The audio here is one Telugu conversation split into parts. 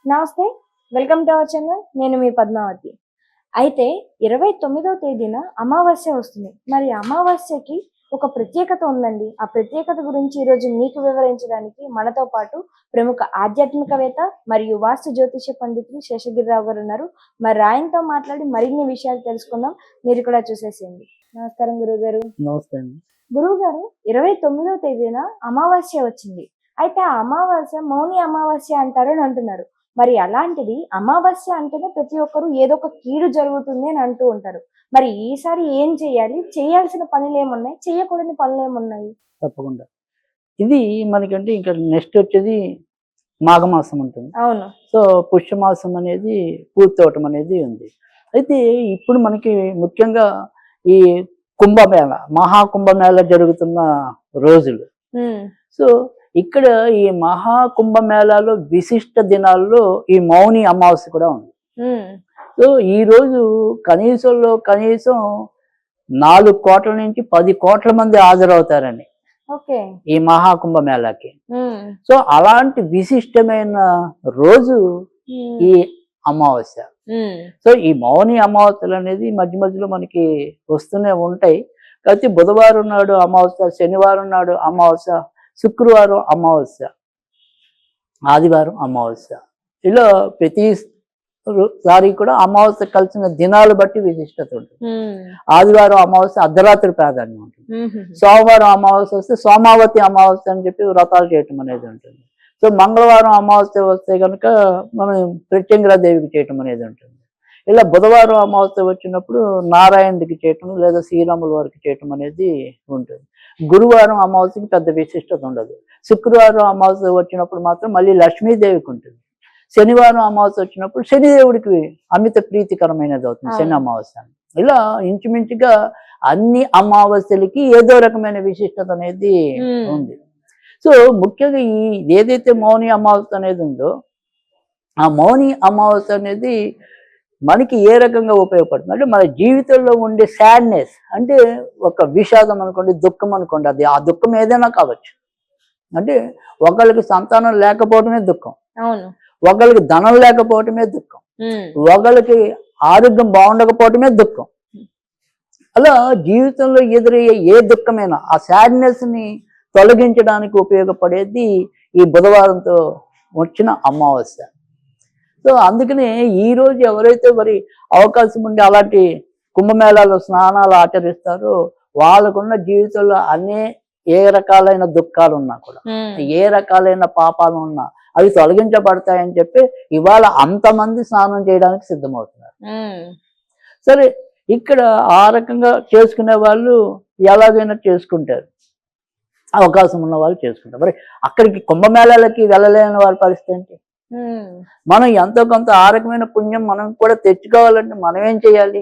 నమస్తే. Welcome to our channel. నేను మీ పద్మావతి. అయితే 29వ తేదీన అమావాస్య వస్తుంది. మరి అమావాస్యకి ఒక ప్రత్యేకత ఉందండి. ఆ ప్రత్యేకత గురించి ఈరోజు మీకు వివరించడానికి మనతో పాటు ప్రముఖ ఆధ్యాత్మికవేత్త మరియు వాస్తు జ్యోతిష పండితులు శేషగిరిరావు గారు ఉన్నారు. మరి ఆయనతో మాట్లాడి మరిన్ని విషయాలు తెలుసుకుందాం. మీరు కూడా చూసేసేయండి. నమస్కారం గురువుగారు. నమస్తే అండి. గురువుగారు, 29వ తేదీన అమావాస్య వచ్చింది. అయితే ఆ అమావాస్య మౌని అమావాస్య అంటారు అని అంటున్నారు. మరి అలాంటిది అమావాస్య అంటేనే ప్రతి ఒక్కరు ఏదో ఒక కీడు జరుగుతుంది అని అంటూ ఉంటారు. మరి ఈసారి ఏం చేయాలి? చేయాల్సిన పనులు ఏమున్నాయి? చేయకూడని పనులు ఏమున్నాయి? తప్పకుండా. ఇది మనకంటే ఇంకా నెక్స్ట్ వచ్చేది మాఘమాసం ఉంటుంది. అవును. సో పుష్యమాసం అనేది పూర్తవటం అనేది ఉంది. అయితే ఇప్పుడు మనకి ముఖ్యంగా ఈ కుంభమేళ, మహాకుంభమేళ జరుగుతున్న రోజులు. సో ఇక్కడ ఈ మహాకుంభమేళాలో విశిష్ట దినాల్లో ఈ మౌని అమావాస్య కూడా ఉంది. సో ఈ రోజు కనీసం 4 కోట్ల నుంచి 10 కోట్ల మంది హాజరవుతారని ఈ మహాకుంభమేళాకి. సో అలాంటి విశిష్టమైన రోజు ఈ అమావాస్య. సో ఈ మౌని అమావాస్యలు అనేది మధ్య మధ్యలో మనకి వస్తూనే ఉంటాయి. కాబట్టి బుధవారం నాడు అమావాస్య, శనివారం నాడు అమావాస్య, శుక్రవారం అమావాస్య, ఆదివారం అమావాస్య, ఇలా ప్రతిసారి కూడా అమావాస్య కలిసిన దినాలు బట్టి విశిష్టత ఉంటుంది. ఆదివారం అమావాస్య అర్ధరాత్రి ప్రాధాన్యం ఉంటుంది. సోమవారం అమావాస్య వస్తే సోమావతి అమావాస్య అని చెప్పి వ్రతాలు చేయటం అనేది ఉంటుంది. సో మంగళవారం అమావాస్య వస్తే కనుక మనం ప్రత్యంగిరాదేవికి చేయటం అనేది ఉంటుంది. ఇలా బుధవారం అమావాస్య వచ్చినప్పుడు నారాయణుడికి చేయటం లేదా శ్రీరాముల వారికి చేయటం అనేది ఉంటుంది. గురువారం అమావాస్యకి పెద్ద విశిష్టత ఉండదు. శుక్రవారం అమావాస్య వచ్చినప్పుడు మాత్రం మళ్ళీ లక్ష్మీదేవికి ఉంటుంది. శనివారం అమావాస్య వచ్చినప్పుడు శనిదేవుడికి అమిత ప్రీతికరమైనది అవుతుంది శని అమావాస్య. ఇలా ఇంచుమించుగా అన్ని అమావాస్యలకి ఏదో రకమైన విశిష్టత అనేది ఉంది. సో ముఖ్యంగా ఈ ఏదైతే మౌని అమావాస్య అనేది ఉందో, ఆ మౌని అమావాస్య అనేది మనకి ఏ రకంగా ఉపయోగపడుతుంది అంటే మన జీవితంలో ఉండే సాడ్నెస్, అంటే ఒక విషాదం అనుకోండి, దుఃఖం అనుకోండి, అది ఆ దుఃఖం ఏదైనా కావచ్చు. అంటే ఒకళ్ళకి సంతానం లేకపోవటమే దుఃఖం, ఒకళ్ళకి ధనం లేకపోవటమే దుఃఖం, ఒకళ్ళకి ఆరోగ్యం బాగుండకపోవటమే దుఃఖం. అలా జీవితంలో ఎదురయ్యే ఏ దుఃఖమైనా ఆ సాడ్నెస్ ని తొలగించడానికి ఉపయోగపడేది ఈ బుధవారంతో వచ్చిన అమావాస్య. సో అందుకనే ఈరోజు ఎవరైతే మరి అవకాశం ఉండి అలాంటి కుంభమేళాలో స్నానాలు ఆచరిస్తారో వాళ్ళకున్న జీవితంలో ఏ రకాలైన దుఃఖాలు ఉన్నా కూడా, ఏ రకాలైన పాపాలు ఉన్నా అవి తొలగించబడతాయని చెప్పి ఇవాళ అంతమంది స్నానం చేయడానికి సిద్ధమవుతున్నారు. సరే, ఇక్కడ ఆ రకంగా చేసుకునే వాళ్ళు ఎలాగైనా చేసుకుంటారు, అవకాశం ఉన్న వాళ్ళు చేసుకుంటారు. మరి అక్కడికి కుంభమేళాలకి వెళ్ళలేని వారి పరిస్థితి ఏంటి? మనం ఎంతో కొంత ఆ రకమైన పుణ్యం మనం కూడా తెచ్చుకోవాలంటే మనం ఏం చేయాలి?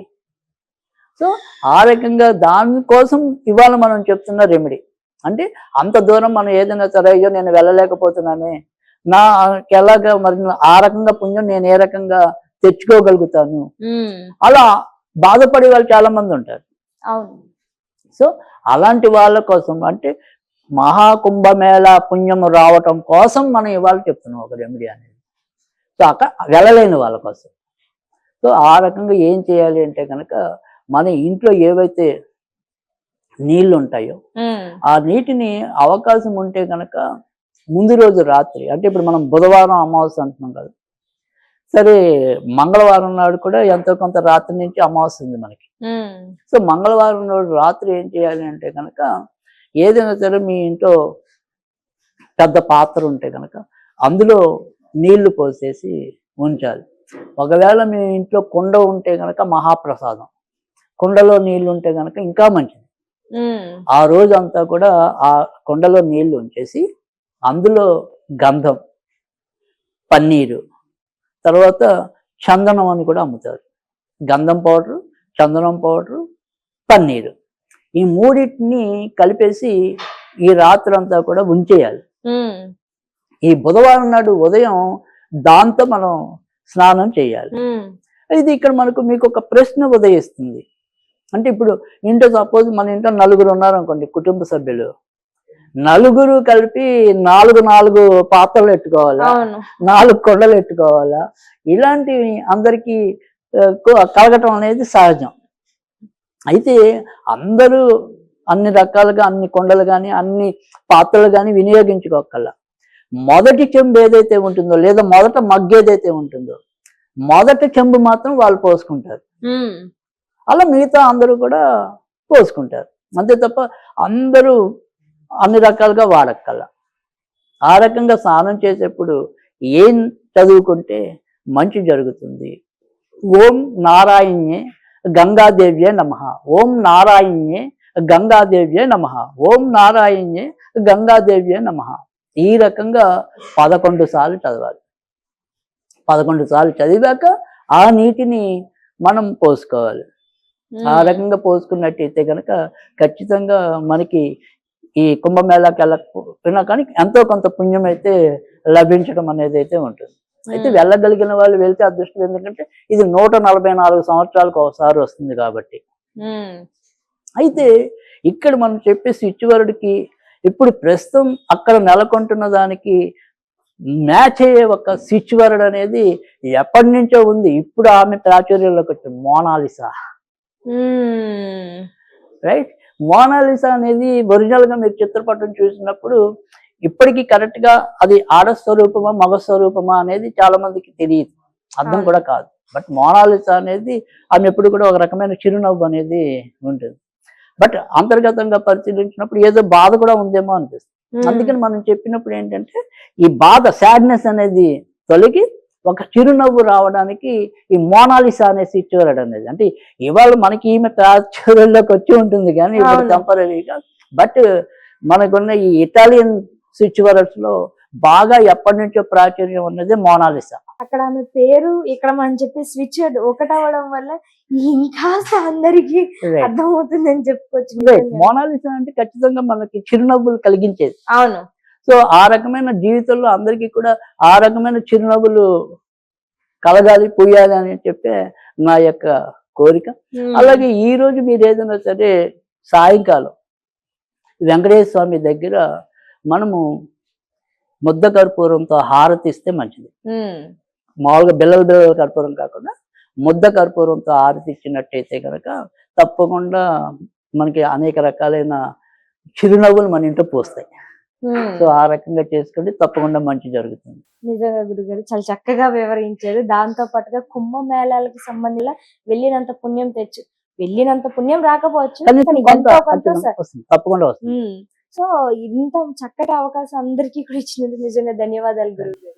సో ఆ రకంగా దానికోసం ఇవాళ మనం చెప్తున్న రెమెడీ అంటే, అంత దూరం మనం ఏదైనా సరే అయ్యో నేను వెళ్ళలేకపోతున్నానే, ఎలాగా మరి ఆ రకంగా పుణ్యం నేను ఏ రకంగా తెచ్చుకోగలుగుతాను, అలా బాధపడే వాళ్ళు చాలా మంది ఉంటారు. సో అలాంటి వాళ్ళ కోసం అంటే మహాకుంభమేళ పుణ్యం రావటం కోసం మనం ఇవాళ చెప్తున్నాం ఒక రెమెడీ అనేది. సో అక్కడ వెళ్ళలేని వాళ్ళ కోసం. సో ఆ రకంగా ఏం చేయాలి అంటే కనుక, మన ఇంట్లో ఏవైతే నీళ్లు ఉంటాయో ఆ నీటిని అవకాశం ఉంటే కనుక ముందు రోజు రాత్రి, అంటే ఇప్పుడు మనం బుధవారం అమావాస్య అంటున్నాం కదా, సరే మంగళవారం నాడు కూడా ఎంతో కొంత రాత్రి నుంచి అమావాస్య ఉంది మనకి. సో మంగళవారం నాడు రాత్రి ఏం చేయాలి అంటే కనుక, ఏదైనా సరే మీ ఇంట్లో పెద్ద పాత్ర ఉంటే కనుక అందులో నీళ్లు పోసేసి ఉంచాలి. ఒకవేళ మీ ఇంట్లో కుండ ఉంటే కనుక మహాప్రసాదం, కుండలో నీళ్లు ఉంటే కనుక ఇంకా మంచిది. ఆ రోజంతా కూడా ఆ కుండలో నీళ్లు ఉంచేసి అందులో గంధం, పన్నీరు, తర్వాత చందనం అని కూడా అమ్ముతారు. గంధం పౌడరు, చందనం పౌడరు, పన్నీరు, ఈ మూడింటిని కలిపేసి ఈ రాత్రి అంతా కూడా ఉంచేయాలి. ఈ బుధవారం నాడు ఉదయం దాంతో మనం స్నానం చేయాలి. ఇది ఇక్కడ మీకు ఒక ప్రశ్న ఉదయిస్తుంది. అంటే ఇప్పుడు ఇంట్లో సపోజ్ మన ఇంట్లో 4 ఉన్నారు అనుకోండి, కుటుంబ సభ్యులు, నలుగురు కలిపి 4 పాత్రలు ఎట్టుకోవాలా, అవును 4 కొండలు ఎట్టుకోవాలా, ఇలాంటివి అందరికీ కలగటం అనేది సహజం. అయితే అందరూ అన్ని రకాలుగా అన్ని కొండలు కానీ అన్ని పాత్రలు కానీ వినియోగించుకోగల మొదటి చెంబు ఏదైతే ఉంటుందో లేదా మొదట మగ్గు ఏదైతే ఉంటుందో మొదటి చెంబు మాత్రం వాళ్ళు పోసుకుంటారు. అలా మిగతా అందరూ కూడా పోసుకుంటారు. అంతే తప్ప అందరూ అన్ని రకాలుగా వాడక్కల. ఆ రకంగా స్నానం చేసేప్పుడు ఏం చదువుకుంటే మంచి జరుగుతుంది? ఓం నారాయణ్యే గంగాదేవ్యే నమః, ఓం నారాయణ్యే గంగాదేవ్యే నమః, ఓం నారాయణ్యే గంగాదేవ్యే నమః. ఈ రకంగా 11 సార్లు చదవాలి. 11 సార్లు చదివాక ఆ నీటిని మనం పోసుకోవాలి. ఆ రకంగా పోసుకున్నట్టయితే కనుక ఖచ్చితంగా మనకి ఈ కుంభమేళాకి వెళ్ళకపోయినా కానీ ఎంతో కొంత పుణ్యం అయితే లభించడం అనేది అయితే ఉంటుంది. అయితే వెళ్ళగలిగిన వాళ్ళు వెళ్తే అదృష్టం. ఎందుకంటే ఇది 144 సంవత్సరాలకు ఒకసారి వస్తుంది కాబట్టి. అయితే ఇక్కడ మనం చెప్పే స్విచ్ వర్డ్కి ఇప్పుడు ప్రస్తుతం అక్కడ నెలకొంటున్న దానికి మ్యాచ్ అయ్యే ఒక స్విచ్ వర్డ్ అనేది ఎప్పటి నుంచో ఉంది. ఇప్పుడు ఆమె ప్రాచుర్యంలోకి వచ్చింది, మోనాలిసా. రైట్. మోనాలిసా అనేది ఒరిజినల్ గా మీరు చిత్రపటం చూసినప్పుడు ఇప్పటికీ కరెక్ట్ గా అది ఆడ స్వరూపమా మగ స్వరూపమా అనేది చాలా మందికి తెలియదు, అర్థం కూడా కాదు. బట్ మోనాలిసా అనేది ఆమె ఎప్పుడు కూడా ఒక రకమైన చిరునవ్వు అనేది ఉంటుంది. బట్ అంతర్గతంగా పరిశీలించినప్పుడు ఏదో బాధ కూడా ఉందేమో అనిపిస్తుంది. అందుకని మనం చెప్పినప్పుడు ఏంటంటే ఈ బాధ, సాడ్నెస్ అనేది తొలగి ఒక చిరునవ్వు రావడానికి ఈ మోనాలిసా అనే స్విచ్ వర్డ్ అనేది, అంటే ఇవాళ మనకి ఈమె ప్రాచుర్యంలోకి వచ్చి ఉంటుంది కానీ ఇప్పుడు టెంపరీగా. బట్ మనకున్న ఈ ఇటాలియన్ స్విచ్ వర్డ్స్ లో బాగా ఎప్పటి నుంచో ప్రాచుర్యం ఉన్నది మోనాలిసా. అక్కడ ఆమె పేరు, ఇక్కడ మనం చెప్పే స్విచ్ వర్డ్ ఒకటవడం వల్ల ఇంకా అందరికి అర్థమవుతుందని చెప్పుకోవచ్చు. మోనాలిసా అంటే ఖచ్చితంగా మనకి చిరునవ్వులు కలిగించేది. అవును. సో ఆ రకమైన జీవితంలో అందరికీ కూడా ఆ రకమైన చిరునవ్వులు కలగాలి, పోయాలి అని చెప్పే నా యొక్క కోరిక. అలాగే ఈ రోజు మీరు ఏదైనా సరే సాయంకాలం వెంకటేశ్వర స్వామి దగ్గర మనము ముద్ద కర్పూరంతో హారతి ఇస్తే మంచిది. మామూలుగా బిల్లల కర్పూరం కాకుండా ముద్ద కర్పూరంతో హారతి ఇచ్చినట్టయితే కనుక తప్పకుండా మనకి అనేక రకాలైన చిరునవ్వులు మన ఇంట్లో పోస్తాయి. సో ఆ రకంగా చేసుకుంటే తప్పకుండా మంచి జరుగుతుంది. నిజంగా గురుగారు చాలా చక్కగా వివరించారు. దాంతో పాటుగా కుంభమేళాలకు సంబంధించిన వెళ్ళినంత పుణ్యం వెళ్ళినంత పుణ్యం రాకపోవచ్చు, తప్పకుండా వస్తుంది. సో ఇంత చక్కటి అవకాశం అందరికీ కూడా ఇచ్చినందుకు నిజంగా ధన్యవాదాలు గురుగారు.